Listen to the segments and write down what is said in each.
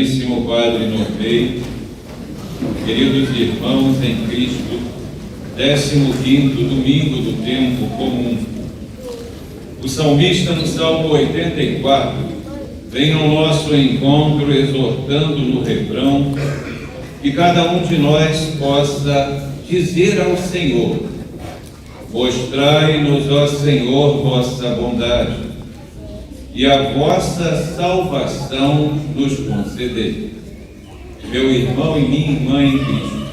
caríssimo Padre Norberto, queridos irmãos em Cristo, 15º domingo do tempo comum. O salmista no Salmo 84 vem ao nosso encontro exortando no refrão que cada um de nós possa dizer ao Senhor: mostrai-nos, ó Senhor, vossa bondade, e a vossa salvação nos concedei. Meu irmão e minha irmã em Cristo,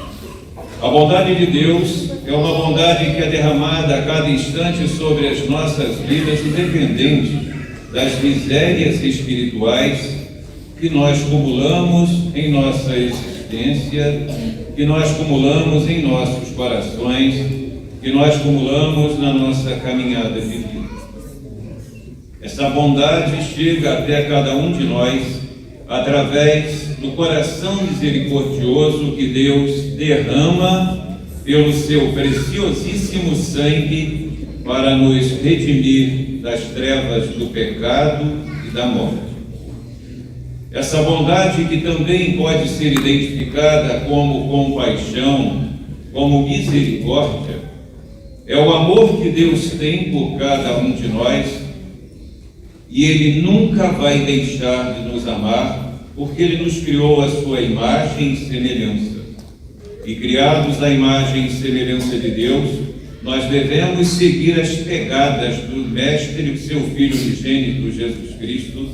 a bondade de Deus é uma bondade que é derramada a cada instante sobre as nossas vidas, independente das misérias espirituais que nós acumulamos em nossa existência, que nós acumulamos em nossos corações, que nós acumulamos na nossa caminhada de vida. Essa bondade chega até cada um de nós através do coração misericordioso que Deus derrama pelo seu preciosíssimo sangue para nos redimir das trevas do pecado e da morte. Essa bondade, que também pode ser identificada como compaixão, como misericórdia, é o amor que Deus tem por cada um de nós, e Ele nunca vai deixar de nos amar, porque Ele nos criou à sua imagem e semelhança. E criados à imagem e semelhança de Deus, nós devemos seguir as pegadas do Mestre e seu Filho unigênito, Jesus Cristo,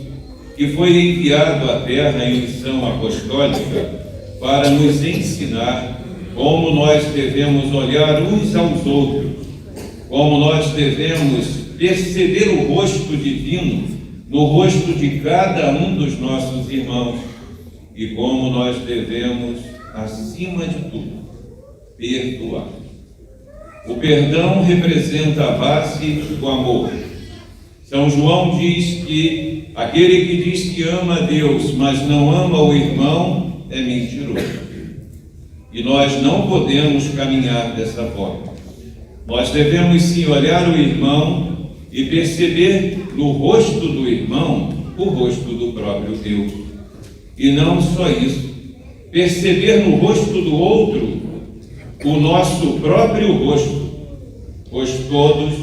que foi enviado à terra em missão apostólica para nos ensinar como nós devemos olhar uns aos outros, como nós devemos perceber o rosto divino no rosto de cada um dos nossos irmãos e como nós devemos, acima de tudo, perdoar. O perdão representa a base do amor. São João diz que aquele que diz que ama a Deus, mas não ama o irmão, é mentiroso. E nós não podemos caminhar dessa forma. Nós devemos sim olhar o irmão e perceber no rosto do irmão o rosto do próprio Deus. E não só isso, perceber no rosto do outro o nosso próprio rosto, pois todos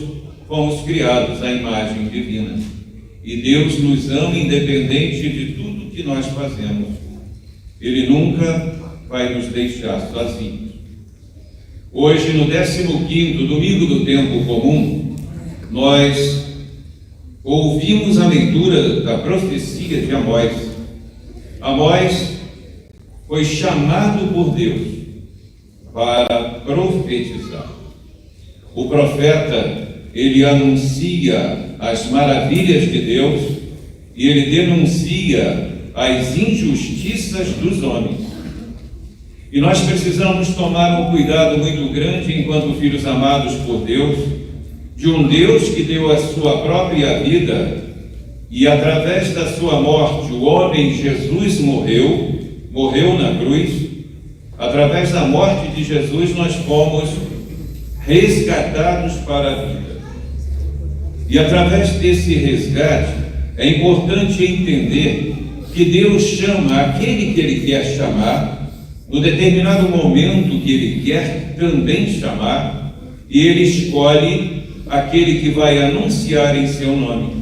fomos criados à imagem divina. E Deus nos ama independente de tudo que nós fazemos. Ele nunca vai nos deixar sozinhos. Hoje, no 15º domingo do tempo comum, nós ouvimos a leitura da profecia de Amós. Amós foi chamado por Deus para profetizar. O profeta, ele anuncia as maravilhas de Deus e ele denuncia as injustiças dos homens. E nós precisamos tomar um cuidado muito grande enquanto filhos amados por Deus, de um Deus que deu a sua própria vida e através da sua morte o homem Jesus morreu na cruz. Através da morte de Jesus nós fomos resgatados para a vida. E através desse resgate é importante entender que Deus chama aquele que Ele quer chamar, no determinado momento que Ele quer também chamar, e Ele escolhe aquele que vai anunciar em seu nome.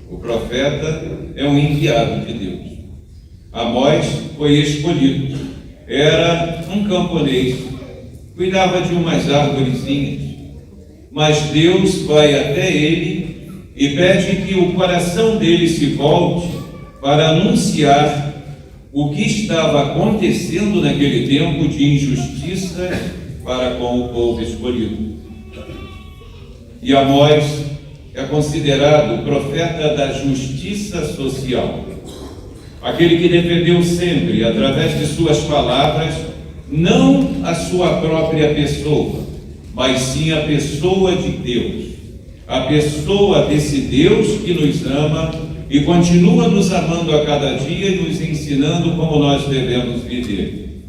O profeta é um enviado de Deus. Amós foi escolhido. Era um camponês, cuidava de umas árvorezinhas, mas Deus vai até ele e pede que o coração dele se volte para anunciar o que estava acontecendo naquele tempo de injustiça para com o povo escolhido. E Amós é considerado o profeta da justiça social, aquele que defendeu sempre, através de suas palavras, não a sua própria pessoa, mas sim a pessoa de Deus, a pessoa desse Deus que nos ama e continua nos amando a cada dia e nos ensinando como nós devemos viver.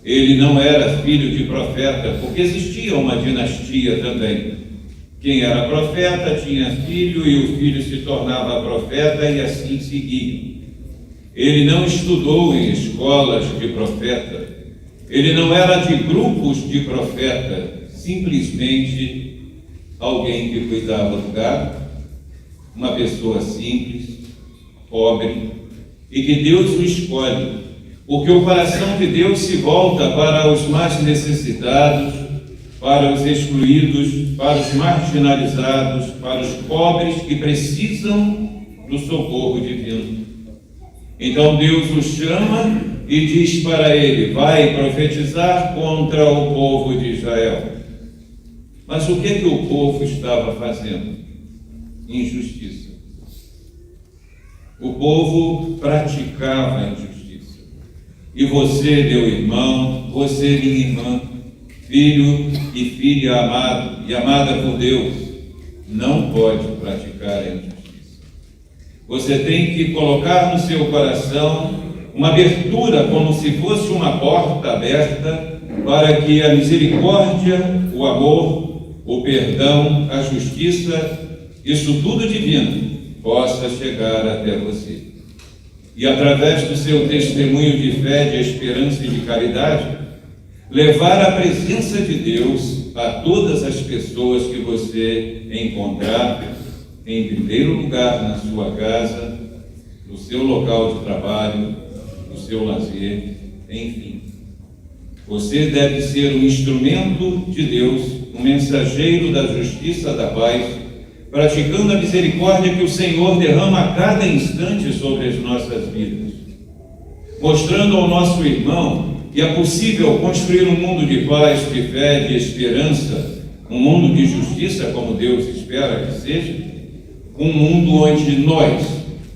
Ele não era filho de profeta, porque existia uma dinastia também. Quem era profeta tinha filho e o filho se tornava profeta e assim seguia. ele não estudou em escolas de profeta, ele não era de grupos de profeta, simplesmente alguém que cuidava do gado, uma pessoa simples, pobre, e que Deus o escolhe, porque o coração de Deus se volta para os mais necessitados, para os excluídos, para os marginalizados, para os pobres que precisam do socorro divino. Então Deus o chama e diz para ele: vai profetizar contra o povo de Israel. Mas o que o povo estava fazendo? Injustiça. O povo praticava injustiça. E você, meu irmão, você, minha irmã, filho e filha amado e amada por Deus, não pode praticar a injustiça. Você tem que colocar no seu coração uma abertura, como se fosse uma porta aberta, para que a misericórdia, o amor, o perdão, a justiça, isso tudo divino, possa chegar até você. E através do seu testemunho de fé, de esperança e de caridade, levar a presença de Deus a todas as pessoas que você encontrar, em primeiro lugar na sua casa, no seu local de trabalho, no seu lazer, enfim. Você deve ser um instrumento de Deus, um mensageiro da justiça, da paz, praticando a misericórdia que o Senhor derrama a cada instante sobre as nossas vidas, mostrando ao nosso irmão que é possível construir um mundo de paz, de fé, de esperança, um mundo de justiça, como Deus espera que seja, um mundo onde nós,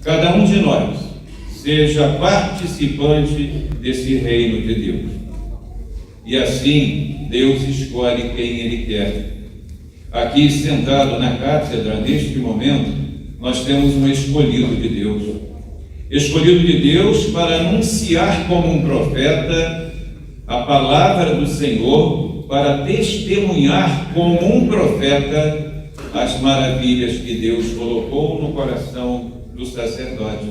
cada um de nós, seja participante desse reino de Deus. E assim, Deus escolhe quem Ele quer. Aqui, sentado na cátedra, neste momento, nós temos um escolhido de Deus. Escolhido de Deus para anunciar como um profeta a palavra do Senhor, para testemunhar como um profeta as maravilhas que Deus colocou no coração do sacerdote.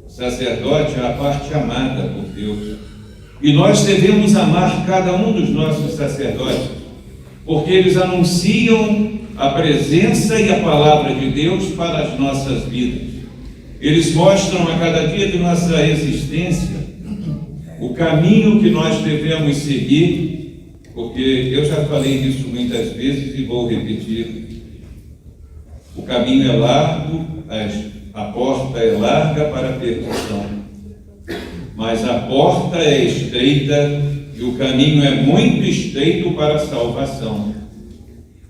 O sacerdote é a parte amada por Deus. E nós devemos amar cada um dos nossos sacerdotes, porque eles anunciam a presença e a palavra de Deus para as nossas vidas. Eles mostram a cada dia de nossa existência o caminho que nós devemos seguir, porque eu já falei disso muitas vezes e vou repetir. O caminho é largo, a porta é larga para a perdição, mas a porta é estreita e o caminho é muito estreito para a salvação.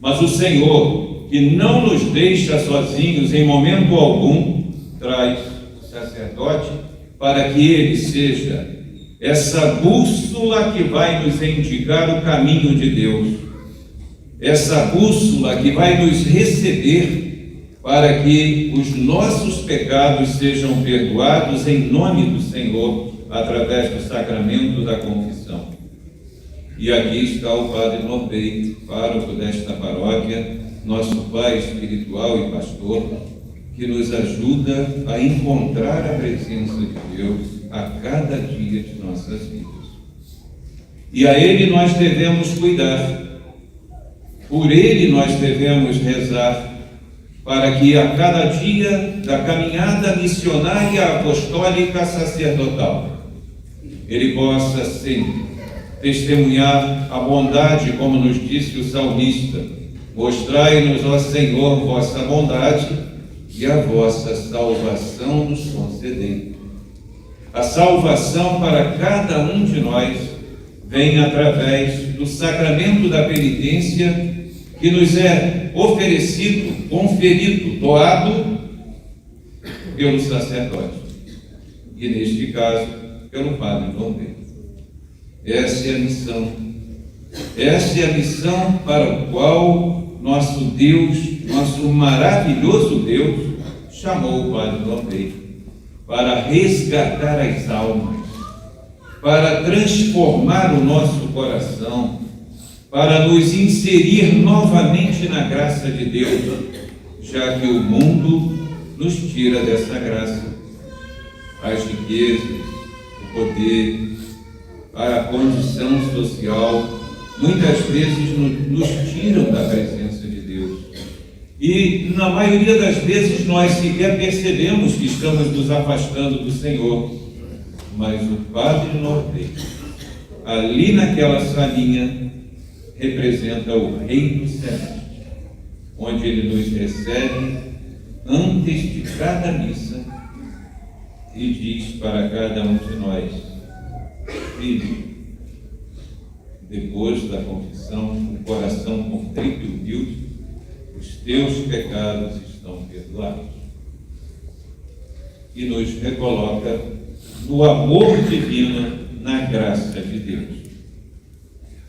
Mas o Senhor, que não nos deixa sozinhos em momento algum, traz o sacerdote para que ele seja essa bússola que vai nos indicar o caminho de Deus, essa bússola que vai nos receber para que os nossos pecados sejam perdoados em nome do Senhor, através do sacramento da confissão. E aqui está o Padre Norberto, pároco desta paróquia, nosso pai espiritual e pastor, que nos ajuda a encontrar a presença de Deus a cada dia de nossas vidas. E a Ele nós devemos cuidar, por Ele nós devemos rezar, para que a cada dia da caminhada missionária, apostólica, sacerdotal, Ele possa sempre testemunhar a bondade, como nos disse o salmista: mostrai-nos, ó Senhor, vossa bondade e a vossa salvação nos concedei. A salvação para cada um de nós vem através do sacramento da penitência, que nos é oferecido, conferido, doado pelo sacerdote, e neste caso, pelo Padre Norberto. Essa é a missão. Essa é a missão para a qual nosso Deus, nosso maravilhoso Deus, chamou o Padre Norberto, para resgatar as almas, para transformar o nosso coração, para nos inserir novamente na graça de Deus, já que o mundo nos tira dessa graça. as riquezas, o poder, a condição social, muitas vezes nos tiram da presença de Deus. E, na maioria das vezes, nós sequer percebemos que estamos nos afastando do Senhor. Mas o Padre Norberto, ali naquela salinha, representa o Reino Celeste, onde ele nos recebe antes de cada missa e diz para cada um de nós: filho, depois da confissão, o coração contrito e humilde, os teus pecados estão perdoados. E nos recoloca no amor divino, na graça de Deus.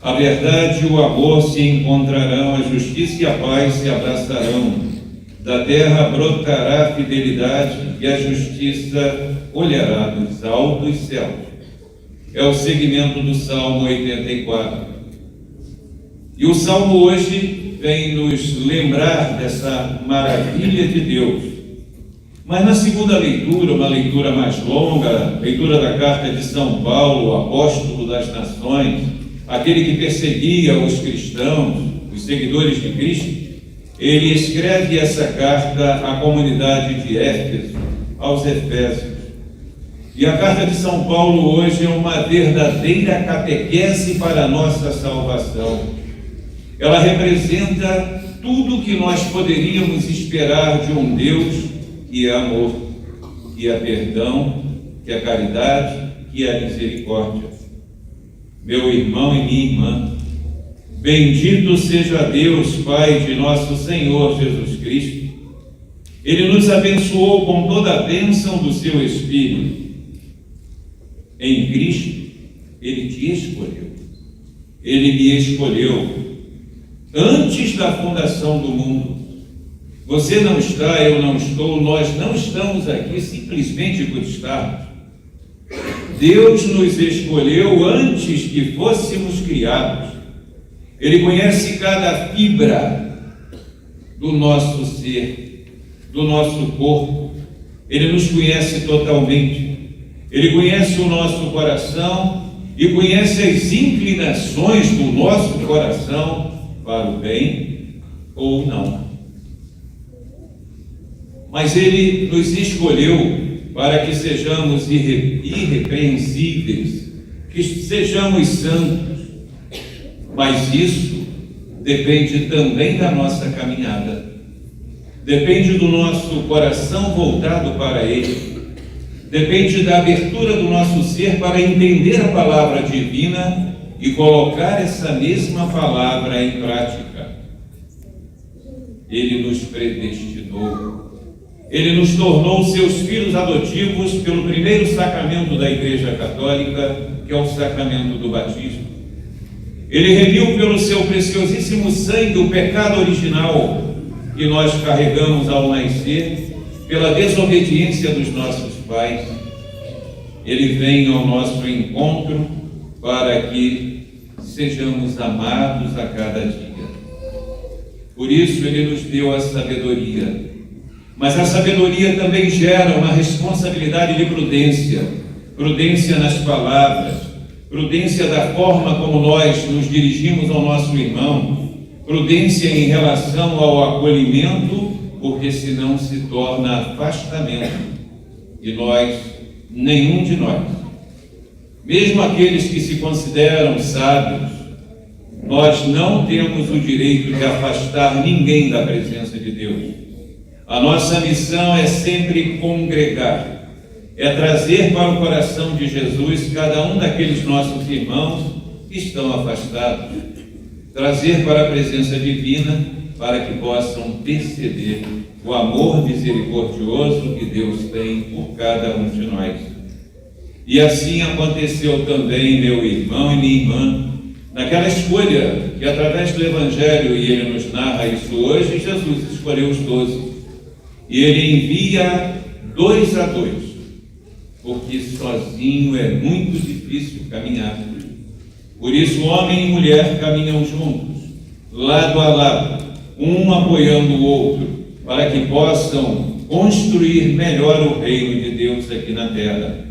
A verdade e o amor se encontrarão, a justiça e a paz se abraçarão. Da terra brotará a fidelidade e a justiça olhará dos altos céus. É o segmento do Salmo 84. E o Salmo hoje vem nos lembrar dessa maravilha de Deus. Mas na segunda leitura, uma leitura mais longa, leitura da carta de São Paulo, o apóstolo das nações, aquele que perseguia os cristãos, os seguidores de Cristo, ele escreve essa carta à comunidade de Éfeso, aos Efésios. E a carta de São Paulo hoje é uma verdadeira catequese para a nossa salvação. Ela representa tudo o que nós poderíamos esperar de um Deus que é amor, que é perdão, que é caridade, que é misericórdia. Meu irmão e minha irmã, bendito seja Deus, Pai de nosso Senhor Jesus Cristo. Ele nos abençoou com toda a bênção do seu Espírito. Em Cristo, Ele te escolheu. Ele me escolheu antes da fundação do mundo. Você não está, eu não estou, nós não estamos aqui simplesmente por estarmos. Deus nos escolheu antes que fôssemos criados. Ele conhece cada fibra do nosso ser, do nosso corpo. Ele nos conhece totalmente. Ele conhece o nosso coração e conhece as inclinações do nosso coração para o bem ou não. Mas Ele nos escolheu para que sejamos irrepreensíveis, que sejamos santos. Mas isso depende também da nossa caminhada. Depende do nosso coração voltado para Ele. Depende da abertura do nosso ser para entender a palavra divina e colocar essa mesma palavra em prática. Ele nos predestinou. Ele nos tornou seus filhos adotivos pelo primeiro sacramento da Igreja Católica, que é o sacramento do batismo. Ele remiu pelo seu preciosíssimo sangue o pecado original que nós carregamos ao nascer, pela desobediência dos nossos pais. Ele vem ao nosso encontro para que sejamos amados a cada dia. Por isso Ele nos deu a sabedoria. Mas a sabedoria também gera uma responsabilidade de prudência. Prudência nas palavras, prudência da forma como nós nos dirigimos ao nosso irmão, prudência em relação ao acolhimento, porque senão se torna afastamento. E nós, nenhum de nós, mesmo aqueles que se consideram sábios, nós não temos o direito de afastar ninguém da presença de Deus. A nossa missão é sempre congregar, é trazer para o coração de Jesus cada um daqueles nossos irmãos que estão afastados, trazer para a presença divina para que possam perceber o amor misericordioso que Deus tem por cada um de nós. E assim aconteceu também, meu irmão e minha irmã, naquela escolha que através do Evangelho, e ele nos narra isso hoje, Jesus escolheu os 12. E ele envia 2 a 2, porque sozinho é muito difícil caminhar. Por isso, homem e mulher caminham juntos, lado a lado, um apoiando o outro, para que possam construir melhor o reino de Deus aqui na terra.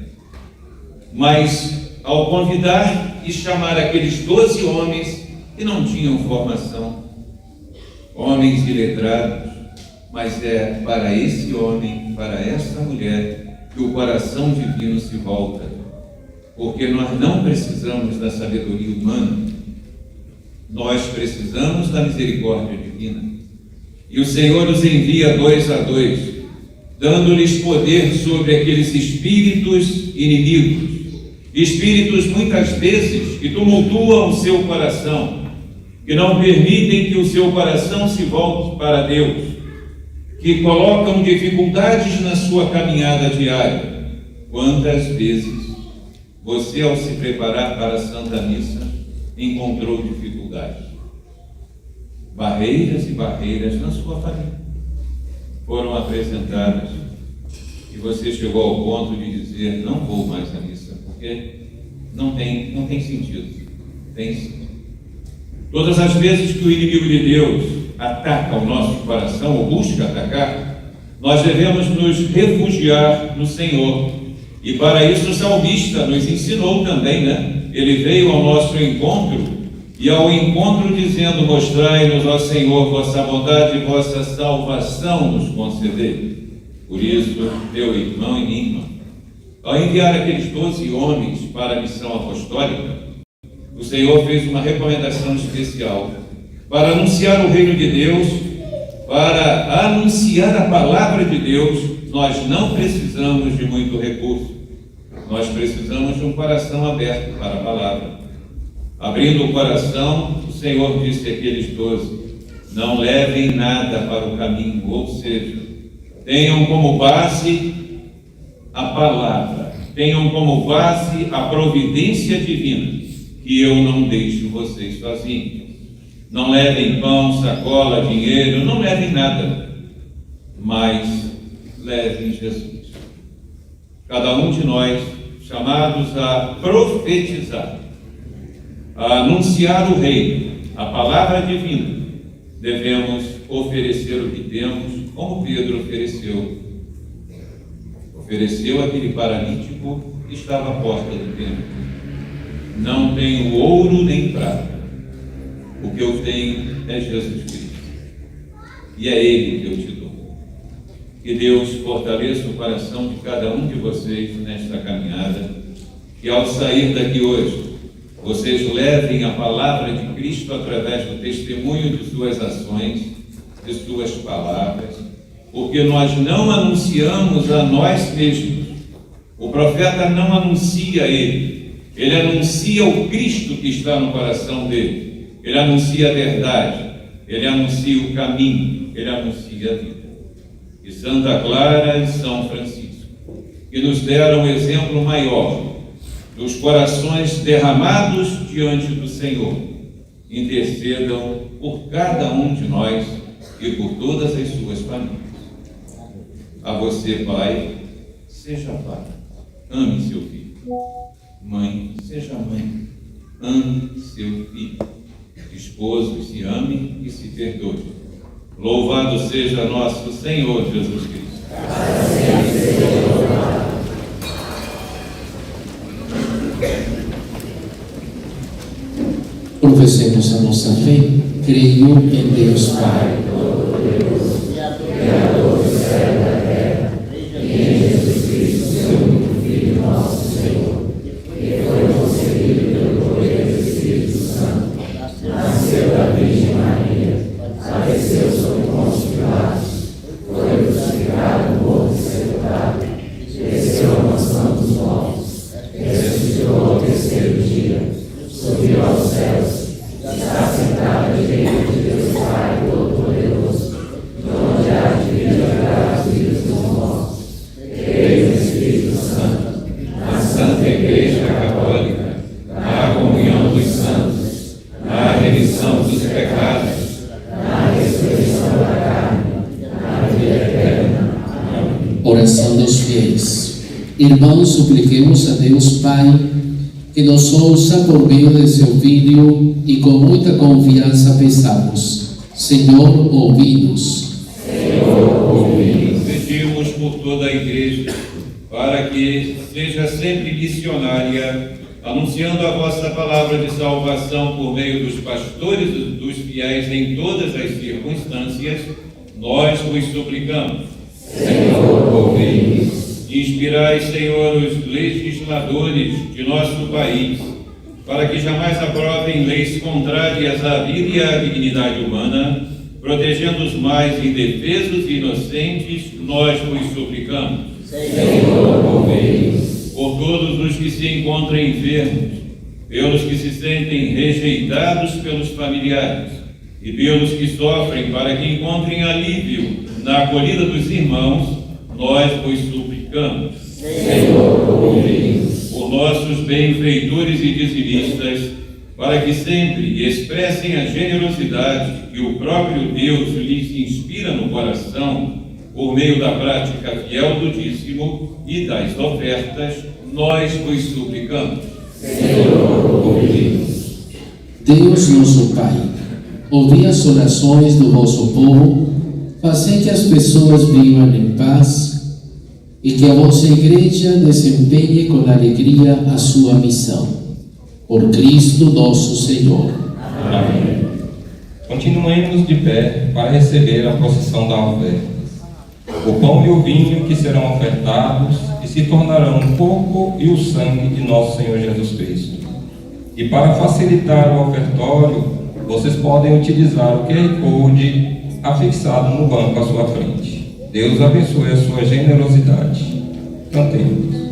Mas, ao convidar e chamar aqueles 12 homens que não tinham formação, homens iletrados, mas é para esse homem, para essa mulher, que o coração divino se volta, porque nós não precisamos da sabedoria humana, nós precisamos da misericórdia divina. E o Senhor os envia 2 a 2, dando-lhes poder sobre aqueles espíritos inimigos, espíritos muitas vezes que tumultuam o seu coração, que não permitem que o seu coração se volte para Deus, que colocam dificuldades na sua caminhada diária. Quantas vezes você, ao se preparar para a Santa Missa, encontrou dificuldades? Barreiras e barreiras na sua família foram apresentadas e você chegou ao ponto de dizer: não vou mais à missa, porque não tem sentido. Tem sim. Todas as vezes que o inimigo de Deus ataca o nosso coração, ou busca atacar, nós devemos nos refugiar no Senhor. E para isso o salmista nos ensinou também, né? Ele veio ao nosso encontro, e ao encontro dizendo: mostrai-nos, ó Senhor, vossa bondade e vossa salvação nos concedei. Por isso, meu irmão e minha irmã, ao enviar aqueles 12 homens para a missão apostólica, o Senhor fez uma recomendação especial para anunciar o reino de Deus, para anunciar a palavra de Deus. Nós não precisamos de muito recurso, nós precisamos de um coração aberto para a palavra. Abrindo o coração, o Senhor disse àqueles 12: não levem nada para o caminho, ou seja, tenham como base a palavra, tenham como base a providência divina, que eu não deixo vocês sozinhos. Não levem pão, sacola, dinheiro, não levem nada, mas levem Jesus. Cada um de nós, chamados a profetizar, a anunciar o reino, a palavra divina, devemos oferecer o que temos, como Pedro ofereceu. Ofereceu aquele paralítico que estava à porta do templo: não tenho ouro nem prata, o que eu tenho é Jesus Cristo, e é Ele que eu te dou. Que Deus fortaleça o coração de cada um de vocês nesta caminhada, que ao sair daqui hoje, vocês levem a palavra de Cristo através do testemunho de suas ações, de suas palavras, porque nós não anunciamos a nós mesmos. O profeta não anuncia ele anuncia o Cristo que está no coração dele, ele anuncia a verdade, ele anuncia o caminho, ele anuncia a vida. E Santa Clara e São Francisco, que nos deram o exemplo maior dos corações derramados diante do Senhor, intercedam por cada um de nós e por todas as suas famílias. A você, pai, seja pai, ame seu filho. Mãe, seja mãe, ame seu filho. Esposo, se ame e se perdoe. Louvado seja nosso Senhor Jesus Cristo. Professemos a nossa fé. Creio em Deus Pai, Criador do céu e da terra, e em Jesus Cristo, seu único Filho, nosso Senhor, que foi concebido pelo poder do Espírito Santo, nasceu da Virgem Maria, padeceu sob Pôncio Pilatos, foi crucificado, morto e sepultado, desceu à mansão dos mortos, ressuscitou ao terceiro dia, subiu aos céus, está sentado à direita de Deus Pai Todo-Poderoso, de onde há de vir julgar os vivos e os mortos. Creio no Espírito Santo, na Santa Igreja Católica, na comunhão dos santos, na remissão dos pecados, na ressurreição da carne, na vida eterna. Amém. Oração dos fiéis. Irmãos, supliquemos a Deus Pai que nos ouça por meio de seu Filho e com muita confiança peçamos: Senhor, ouvi-nos. Senhor, ouvi-nos. Pedimos por toda a igreja, para que seja sempre missionária, anunciando a vossa palavra de salvação por meio dos pastores dos fiéis em todas as circunstâncias, nós vos suplicamos. Senhor, ouvi-nos. Inspirai, Senhor, os legisladores de nosso país, para que jamais aprovem leis contrárias à vida e à dignidade humana, protegendo os mais indefesos e inocentes, nós vos suplicamos. Senhor, ouvi-nos. Por todos os que se encontram enfermos, pelos que se sentem rejeitados pelos familiares e pelos que sofrem, para que encontrem alívio na acolhida dos irmãos, nós vos suplicamos. Senhor, ouvi-nos. Por nossos benfeitores e dizimistas, para que sempre expressem a generosidade que o próprio Deus lhes inspira no coração, por meio da prática fiel do dízimo e das ofertas, nós vos suplicamos. Senhor, ouvi-nos. Deus nosso Pai, ouvi as orações do vosso povo, fazei que as pessoas vivam em paz e que a vossa Igreja desempenhe com alegria a sua missão. Por Cristo nosso Senhor. Amém. Continuemos de pé para receber a procissão da oferta. O pão e o vinho que serão ofertados e se tornarão o corpo e o sangue de nosso Senhor Jesus Cristo. E para facilitar o ofertório, vocês podem utilizar o QR Code afixado no banco à sua frente. Deus abençoe a sua generosidade. Cantemos.